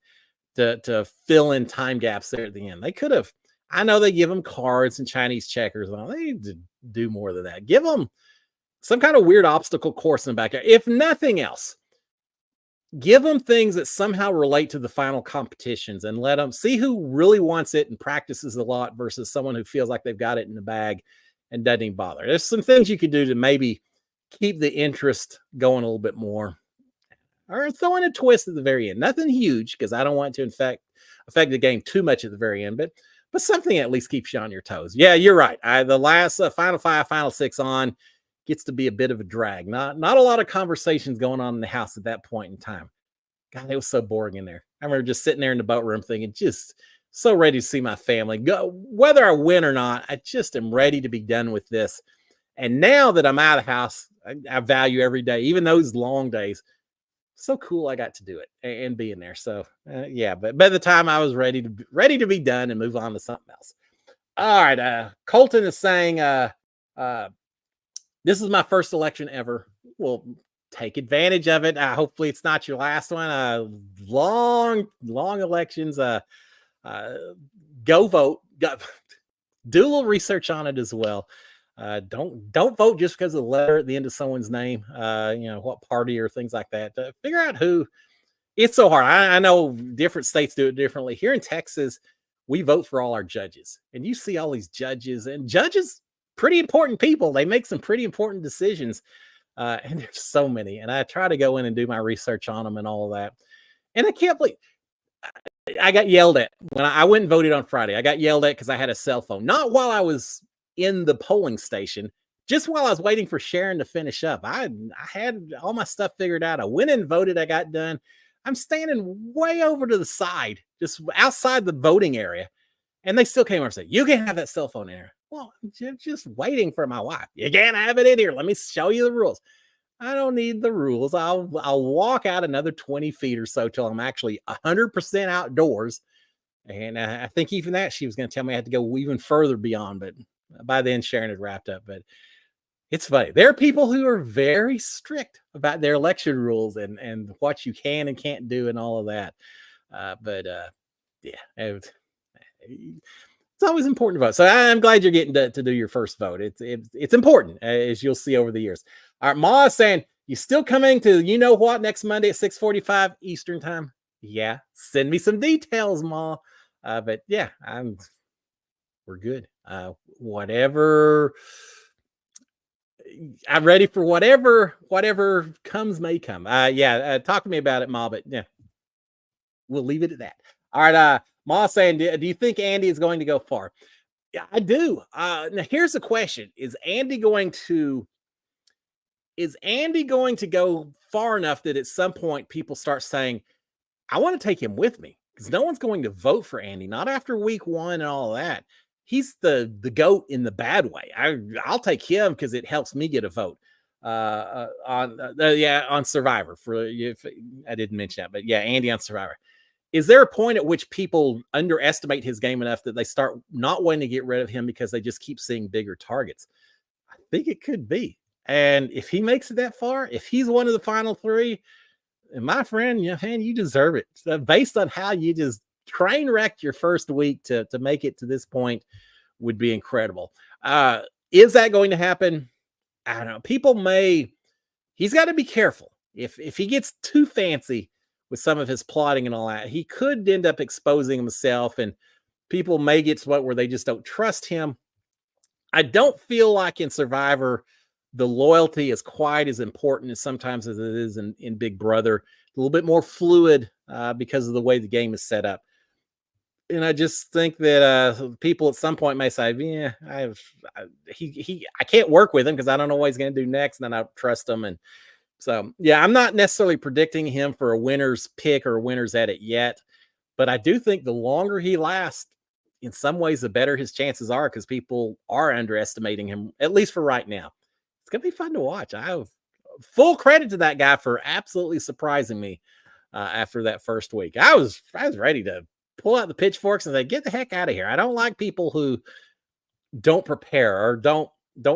S1: to fill in time gaps there at the end. They could have. I know they give them cards and Chinese checkers and all. They need to do more than that. Give them some kind of weird obstacle course in the backyard. If nothing else, give them things that somehow relate to the final competitions and let them see who really wants it and practices a lot versus someone who feels like they've got it in the bag and doesn't even bother. There's some things you could do to maybe keep the interest going a little bit more, or throw in a twist at the very end. Nothing huge because I don't want to affect the game too much at the very end, but something at least keeps you on your toes. Yeah, you're right. The last final five, final six on gets to be a bit of a drag. Not a lot of conversations going on in the house at that point in time. God, it was so boring in there. I remember just sitting there in the boat room thinking, just so ready to see my family go. Whether I win or not, I just am ready to be done with this. And now that I'm out of the house, I value every day, even those long days. So cool I got to do it and be in there. So yeah, but by the time I was ready to be done and move on to something else. All right, Colton is saying, this is my first election ever. Well, take advantage of it. Hopefully it's not your last one. Long elections. Go vote. Do a little research on it as well. Don't vote just because of the letter at the end of someone's name. What party or things like that. Figure out who. It's so hard. I know different states do it differently. Here in Texas, we vote for all our judges, and you see all these judges, and judges, pretty important people. They make some pretty important decisions, and there's so many. And I try to go in and do my research on them and all of that. And I can't believe I got yelled at when I went and voted on Friday. I got yelled at because I had a cell phone, not while I was in the polling station, just while I was waiting for Sharon to finish up. I had all my stuff figured out. I went and voted. I got done. I'm standing way over to the side, just outside the voting area. And they still came over and said, you can't have that cell phone in here. Well, just waiting for my wife. You can't have it in here. Let me show you the rules. I don't need the rules. I'll walk out another 20 feet or so till I'm actually 100% outdoors. And I think even that, she was going to tell me I had to go even further beyond. But by then, Sharon had wrapped up. But it's funny. There are people who are very strict about their election rules and what you can and can't do and all of that. Yeah. It's always important to vote. So I'm glad you're getting to do your first vote. It's important, as you'll see over the years. All right, Ma is saying, you still coming to you know what next Monday at 6:45 Eastern time? Yeah, send me some details, Ma. But yeah, we're good. Whatever. I'm ready for whatever comes may come. Talk to me about it, Ma. But yeah, we'll leave it at that. All right, Ma saying, do you think Andy is going to go far? Yeah, I do. Now here's the question: Is Andy going to go far enough that at some point people start saying, I want to take him with me? Because no one's going to vote for Andy, not after week one and all that. He's the GOAT in the bad way. I'll take him because it helps me get a vote on Survivor. I didn't mention that, but yeah, Andy on Survivor. Is there a point at which people underestimate his game enough that they start not wanting to get rid of him because they just keep seeing bigger targets? I think it could be. And if he makes it that far, if he's one of the final three, and my friend, you deserve it. So based on how you just train wrecked your first week to make it to this point would be incredible. Is that going to happen? I don't know. He's got to be careful. If he gets too fancy with some of his plotting and all that, he could end up exposing himself, and people may get to the point where they just don't trust him. I don't feel like in Survivor, the loyalty is quite as important as sometimes as it is in Big Brother. A little bit more fluid because of the way the game is set up. And I just think that people at some point may say, yeah, I can't work with him because I don't know what he's going to do next, and then I don't trust him. And so, yeah, I'm not necessarily predicting him for a winner's pick or a winner's edit yet, but I do think the longer he lasts, in some ways, the better his chances are because people are underestimating him, at least for right now. It's going to be fun to watch. I have full credit to that guy for absolutely surprising me after that first week. I was ready to pull out the pitchforks and say, get the heck out of here. I don't like people who don't prepare or don't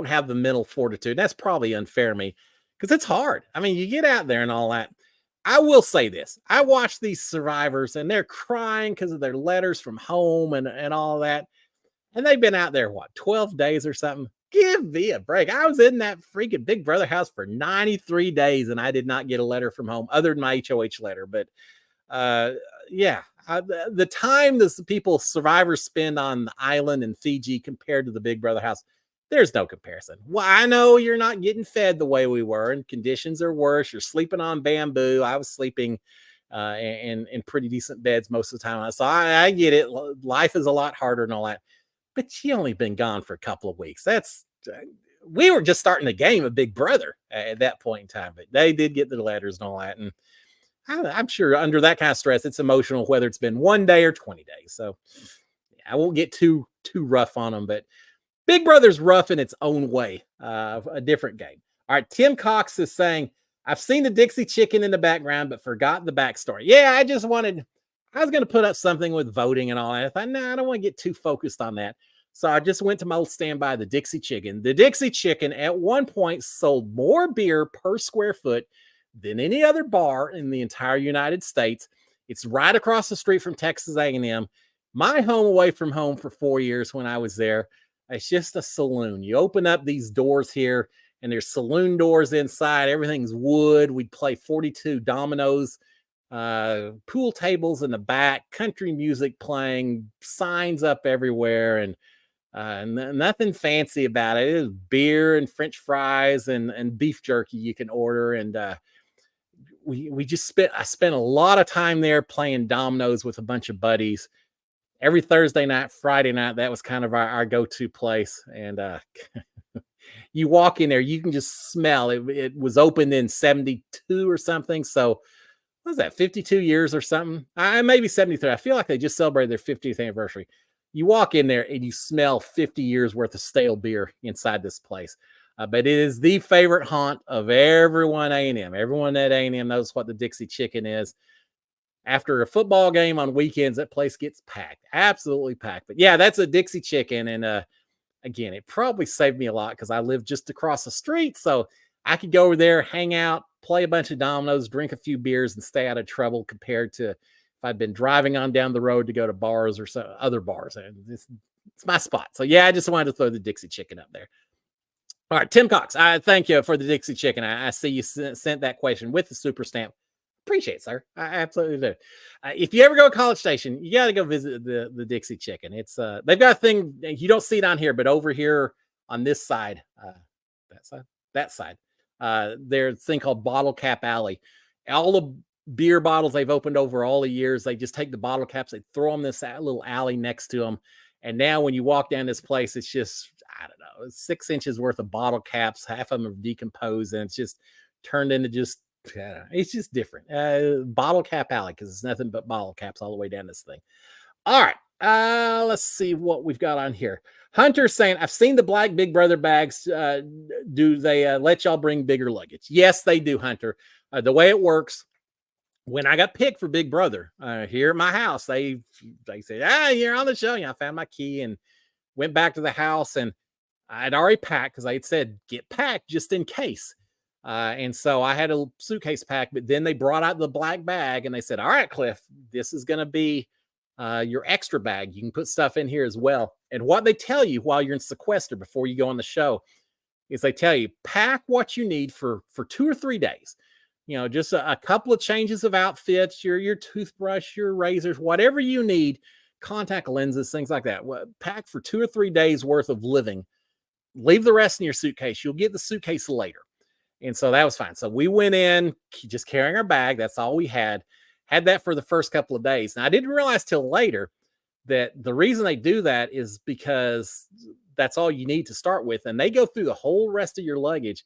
S1: have the mental fortitude. That's probably unfair to me because it's hard. I mean, you get out there and all that. I will say this. I watch these survivors and they're crying because of their letters from home and all that. And they've been out there, what, 12 days or something? Give me a break. I was in that freaking Big Brother house for 93 days and I did not get a letter from home other than my HOH letter. But uh, yeah, the time the people survivors spend on the island in Fiji compared to the Big Brother house, there's no comparison. Well, I know you're not getting fed the way we were, and conditions are worse. You're sleeping on bamboo. I was sleeping in pretty decent beds most of the time. So I get it. Life is a lot harder and all that. But you only been gone for a couple of weeks. That's we were just starting a game of Big Brother at that point in time. But they did get the letters and all that, and I'm sure under that kind of stress, it's emotional, whether it's been 1 day or 20 days. So I won't get too rough on them, but Big Brother's rough in its own way, a different game. All right, Tim Cox is saying, I've seen the Dixie Chicken in the background, but forgot the backstory. Yeah, I was going to put up something with voting and all that. I thought, no, I don't want to get too focused on that. So I just went to my old standby, the Dixie Chicken. The Dixie Chicken at one point sold more beer per square foot than any other bar in the entire United States. It's right across the street from Texas A&M. My home away from home for 4 years when I was there. It's just a saloon. You open up these doors here, and there's saloon doors inside. Everything's wood. We'd play 42 dominoes, pool tables in the back, country music playing, signs up everywhere, and nothing fancy about it. It is beer and French fries and beef jerky you can order. And I spent a lot of time there playing dominoes with a bunch of buddies. Every Thursday night, Friday night, that was kind of our go-to place. And you walk in there, you can just smell it. It was opened in 72 or something. So what was that, 52 years or something? Maybe 73. I feel like they just celebrated their 50th anniversary. You walk in there and you smell 50 years worth of stale beer inside this place. But it is the favorite haunt of everyone A&M. Everyone at A&M knows what the Dixie Chicken is. After a football game on weekends, that place gets packed, absolutely packed. But yeah, that's a Dixie Chicken. And again, it probably saved me a lot because I live just across the street. So I could go over there, hang out, play a bunch of dominoes, drink a few beers, and stay out of trouble compared to if I'd been driving on down the road to go to bars or other bars. And it's my spot. So yeah, I just wanted to throw the Dixie Chicken up there. All right, Tim Cox, I thank you for the Dixie Chicken. I see you sent that question with the super stamp. Appreciate it, sir. I absolutely do. If you ever go to College Station, you got to go visit the Dixie Chicken. It's they've got a thing you don't see it on here, but over here on this side, that side, there's a thing called Bottle Cap Alley. All the beer bottles they've opened over all the years, they just take the bottle caps, they throw them this little alley next to them, and now when you walk down this place, it's just I don't know, 6 inches worth of bottle caps. Half of them are decomposed, and it's just turned into just. It's just different. Bottle Cap Alley, because it's nothing but bottle caps all the way down this thing. All right. Let's see what we've got on here. Hunter's saying, I've seen the black Big Brother bags. Do they let y'all bring bigger luggage? Yes, they do, Hunter. The way it works, when I got picked for Big Brother here at my house, they said, you're on the show. I found my key and went back to the house, and I'd already packed because I had said, get packed just in case. And so I had a suitcase packed, but then they brought out the black bag and they said, all right, Cliff, this is going to be your extra bag. You can put stuff in here as well. And what they tell you while you're in sequester before you go on the show is they tell you, pack what you need for 2 or 3 days. Just a couple of changes of outfits, your toothbrush, your razors, whatever you need, contact lenses, things like that. Pack for 2 or 3 days worth of living. Leave the rest in your suitcase. You'll get the suitcase later. And so that was fine. So we went in just carrying our bag. That's all we had that for the first couple of days. And I didn't realize till later that the reason they do that is because that's all you need to start with. And they go through the whole rest of your luggage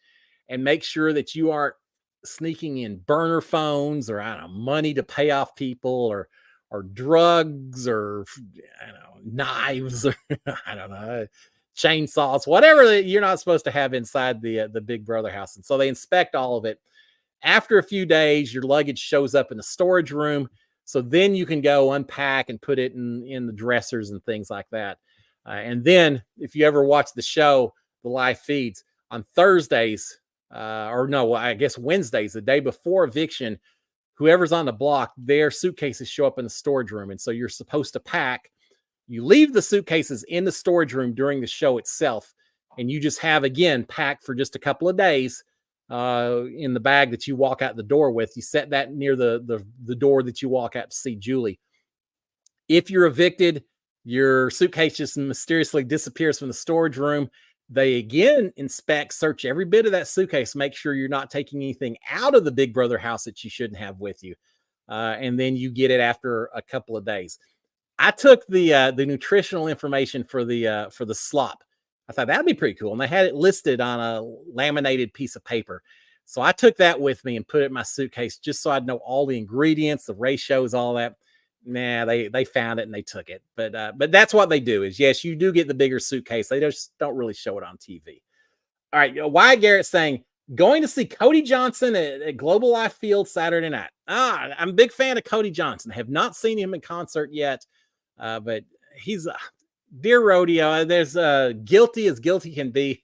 S1: and make sure that you aren't sneaking in burner phones or I don't know, money to pay off people or drugs or I don't know, knives or I don't know, chainsaws, whatever that you're not supposed to have inside the Big Brother house. And so they inspect all of it. After a few days, your luggage shows up in the storage room. So then you can go unpack and put it in the dressers and things like that. And then if you ever watch the show, the live feeds on Thursdays, I guess Wednesdays, the day before eviction, whoever's on the block, their suitcases show up in the storage room. And so you're supposed to pack You leave the suitcases in the storage room during the show itself, and you just have again packed for just a couple of days in the bag that you walk out the door with. You set that near the door that you walk out to see Julie. If you're evicted, your suitcase just mysteriously disappears from the storage room. They again inspect, search every bit of that suitcase, make sure you're not taking anything out of the Big Brother house that you shouldn't have with you. And then you get it after a couple of days. I took the nutritional information for the slop. I thought that'd be pretty cool, and they had it listed on a laminated piece of paper. So I took that with me and put it in my suitcase just so I'd know all the ingredients, the ratios, all that. Nah, they found it and they took it. But that's what they do. Is yes, you do get the bigger suitcase. They just don't really show it on TV. All right, Wyatt Garrett saying going to see Cody Johnson at Global Life Field Saturday night. I'm a big fan of Cody Johnson. Have not seen him in concert yet, but he's dear rodeo. There's Guilty as Guilty Can Be.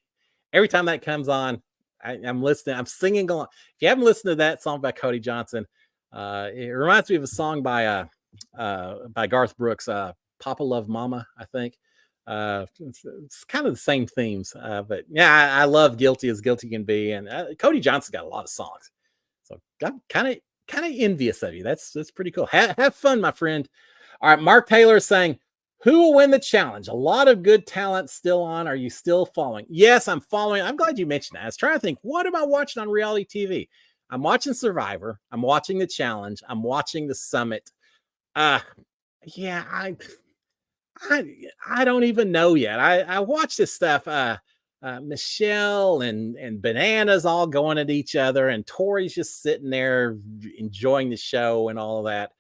S1: Every time that comes on, I'm listening. I'm singing along. If you haven't listened to that song by Cody Johnson, it reminds me of a song by Garth Brooks, Papa Love Mama, I think. It's kind of the same themes, but yeah, I love Guilty as Guilty Can Be, and Cody Johnson's got a lot of songs, so I'm kind of envious of you. That's pretty cool. Have fun, my friend. All right, Mark Taylor is saying, who will win the challenge? A lot of good talent still on. Are you still following? Yes, I'm following. I'm glad you mentioned that. I was trying to think, what am I watching on reality TV? I'm watching Survivor. I'm watching the challenge. I'm watching the summit. Yeah, I don't even know yet. I watch this stuff. Michelle and Bananas all going at each other, and Tori's just sitting there enjoying the show and all of that.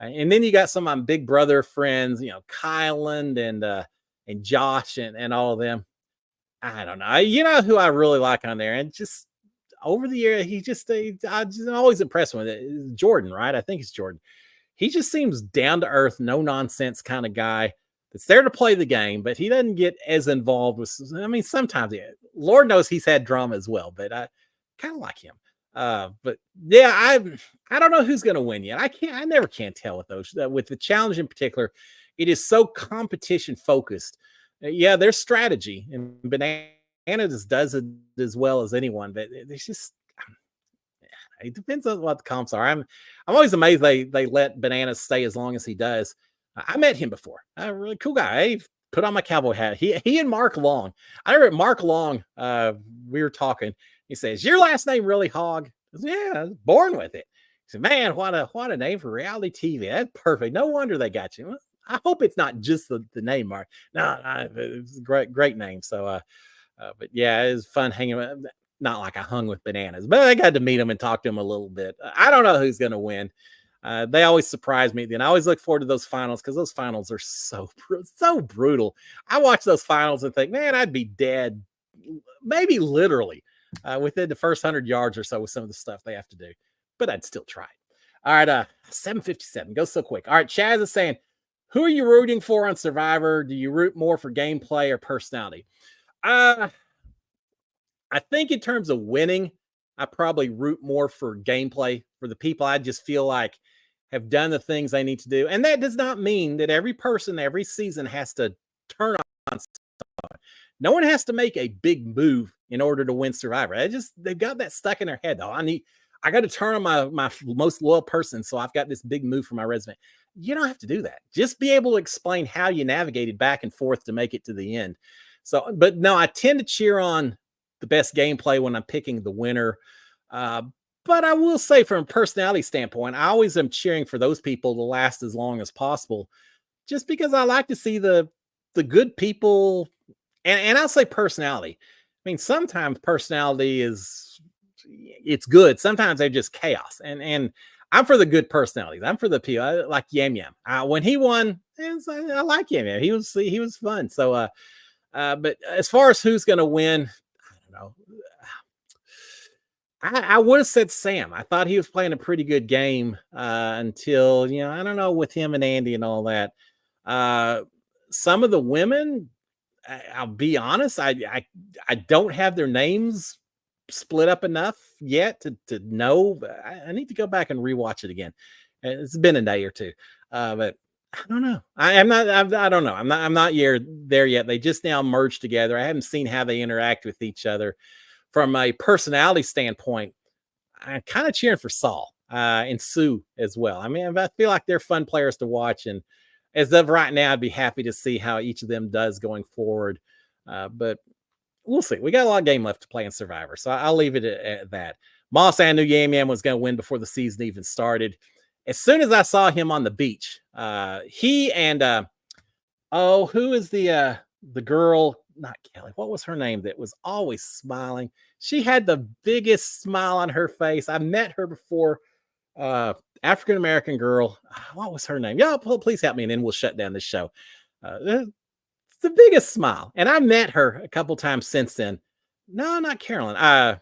S1: And then you got some of my Big Brother friends, Kylan and Josh and all of them. I don't know. You know who I really like on there, and just over the year, I'm always impressed with it. Jordan, right? I think it's Jordan. He just seems down to earth, no nonsense kind of guy that's there to play the game, but he doesn't get as involved with. I mean, sometimes, Lord knows he's had drama as well, but I kind of like him. But yeah, I don't know who's going to win yet. I never can tell with those. With the challenge in particular, it is so competition focused. Yeah, there's strategy, and Banana just does it as well as anyone, but it's just. It depends on what the comps are. I'm always amazed they let Bananas stay as long as he does. I met him before. A really cool guy. He put on my cowboy hat. He and Mark Long. I remember Mark Long. We were talking. He says, "Your last name really Hog?" I said, "Yeah, I was born with it." He said, "Man, what a name for reality TV. That's perfect. No wonder they got you." Well, I hope it's not just the name, Mark. No, it's a great name. So, but yeah, it was fun hanging with. Not like I hung with Bananas, but I got to meet him and talk to him a little bit. I don't know who's going to win. They always surprise me. Then I always look forward to those finals because those finals are so brutal. I watch those finals and think, man, I'd be dead, maybe literally, within the first 100 yards or so with some of the stuff they have to do. But I'd still try it. All right, 7:57 goes so quick. All right, Chaz is saying, who are you rooting for on Survivor? Do you root more for gameplay or personality? I think in terms of winning, I probably root more for gameplay, for the people I just feel like have done the things they need to do. And that does not mean that every person, every season has to turn on. No one has to make a big move in order to win Survivor. They've got that stuck in their head though. I got to turn on my most loyal person. So I've got this big move for my resume. You don't have to do that. Just be able to explain how you navigated back and forth to make it to the end. So, but no, I tend to cheer on the best gameplay when I'm picking the winner. But I will say from a personality standpoint, I always am cheering for those people to last as long as possible, just because I like to see the good people. And I'll say personality. I mean, sometimes personality it's good. Sometimes they're just chaos. And I'm for the good personalities. I'm for the people. I like Yam Yam. When he won, I like Yam Yam. He was fun. So, but as far as who's going to win, know. I would have said Sam. I thought he was playing a pretty good game until, I don't know, with him and Andy and all that. Some of the women, I'll be honest, I don't have their names split up enough yet to know. I need to go back and rewatch it again. It's been a day or two. But I don't know. I'm not. I don't know. I'm not there yet. They just now merged together. I haven't seen how they interact with each other from a personality standpoint. I'm kind of cheering for Saul and Sue as well. I mean, I feel like they're fun players to watch, and as of right now, I'd be happy to see how each of them does going forward. But we'll see. We got a lot of game left to play in Survivor, so I'll leave it at that. Moss, I knew Yam Yam was going to win before the season even started. As soon as I saw him on the beach, he and who is the girl? Not Kelly. What was her name? That was always smiling. She had the biggest smile on her face. I met her before. African American girl. What was her name? Yeah, please help me, and then we'll shut down this show. It's the biggest smile, and I met her a couple times since then. No, not Carolyn.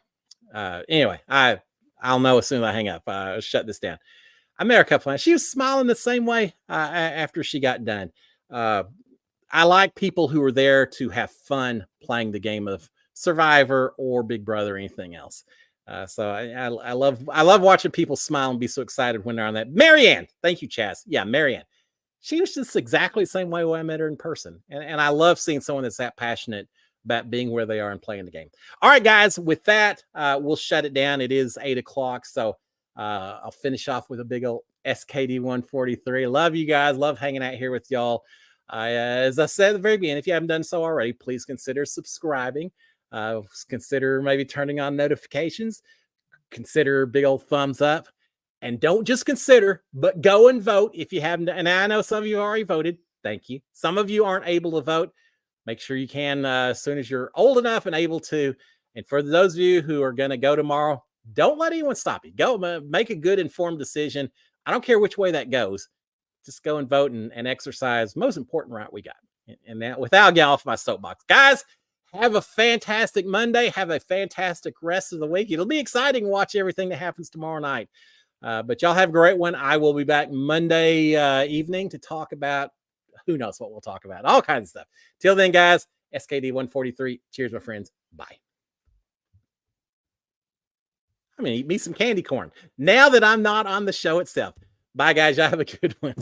S1: Anyway, I'll know as soon as I hang up. Shut this down. I met her a couple times. She was smiling the same way after she got done. I like people who are there to have fun playing the game of Survivor or Big Brother or anything else. So I love watching people smile and be so excited when they're on that. Marianne, thank you, Chaz. Yeah, Marianne. She was just exactly the same way when I met her in person. And I love seeing someone that's that passionate about being where they are and playing the game. All right, guys, with that, we'll shut it down. It is 8 o'clock. So I'll finish off with a big old SKD 143. Love you guys. Love hanging out here with y'all. As I said at the very beginning, if you haven't done so already, please consider subscribing. Consider maybe turning on notifications. Consider big old thumbs up. And don't just consider, but go and vote if you haven't. And I know some of you already voted. Thank you. Some of you aren't able to vote. Make sure you can as soon as you're old enough and able to. And for those of you who are going to go tomorrow, don't let anyone stop you. Go make a good informed decision. I don't care which way that goes. Just go and vote and exercise. Most important right we got. And that without getting off my soapbox. Guys, have a fantastic Monday. Have a fantastic rest of the week. It'll be exciting to watch everything that happens tomorrow night. But y'all have a great one. I will be back Monday evening to talk about who knows what we'll talk about. All kinds of stuff. Till then, guys, SKD 143. Cheers, my friends. Bye. I'm going to eat me some candy corn now that I'm not on the show itself. Bye, guys. Y'all have a good one.